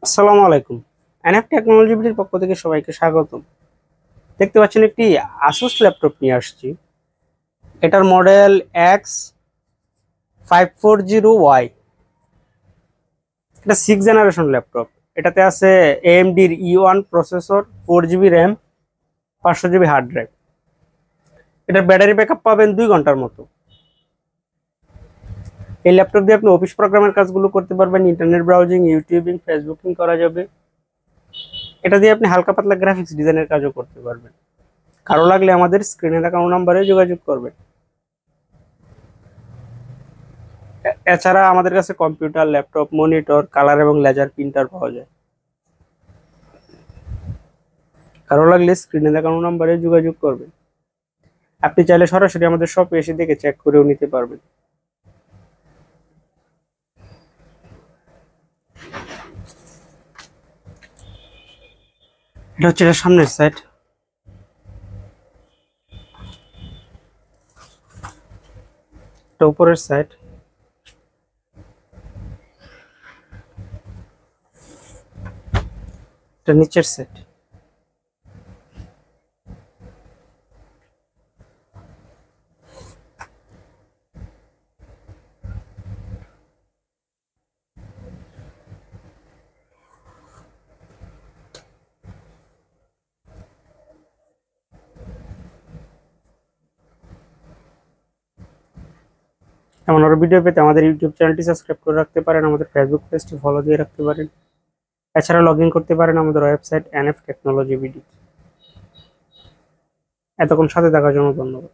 আসসালামু আলাইকুম। NF technology বিডির পক্ষ থেকে সবাইকে স্বাগতম। দেখতে পাচ্ছেন একটি আসুস ল্যাপটপ নিয়ে আসছি। এটার মডেল X540Y। এটা 6th জেনারেশন ল্যাপটপ। এটাতে আছে AMDর E1 processor, 4 GB RAM, 500 GB hard drive. এটার ব্যাটারি ব্যাকআপ পাবেন 2 ঘন্টার মতো। এই ল্যাপটপ দিয়ে আপনি অফিস প্রোগ্রামের কাজগুলো করতে পারবেন, ইন্টারনেট ব্রাউজিং, ইউটিউবিং, ফেসবুকিং করা যাবে। এটা দিয়ে আপনি হালকা পাতলা গ্রাফিক্স ডিজাইনের কাজও করতে পারবেন। কারো লাগলে আমাদের স্ক্রিনে দেখানো নাম্বারে যোগাযোগ করবেন। এছাড়া আমাদের কাছে কম্পিউটার, ল্যাপটপ, মনিটর, কালার এবং লেজার প্রিন্টার পাওয়া যায়। কারো লাগলে স্ক্রিনে দেখানো নাম্বারে যোগাযোগ করবেন। আপনি চাইলে সরাসরি আমাদের শপে এসে দেখে চেক করেও নিতে পারবেন। এটা হচ্ছে এর সামনের সাইড। এটা উপরের সাইড। এটা নিচের সাইড। এমন আরো ভিডিও পেতে আমাদের ইউটিউব চ্যানেলটি সাবস্ক্রাইব করে রাখতে পারেন, আমাদের ফেসবুক পেজটি ফলো দিয়ে রাখতে পারেন। এছাড়া লগ ইন করতে পারেন আমাদের ওয়েবসাইট এনএফ টেকনোলজি বিডি। এতক্ষণ সাথে থাকার জন্য ধন্যবাদ।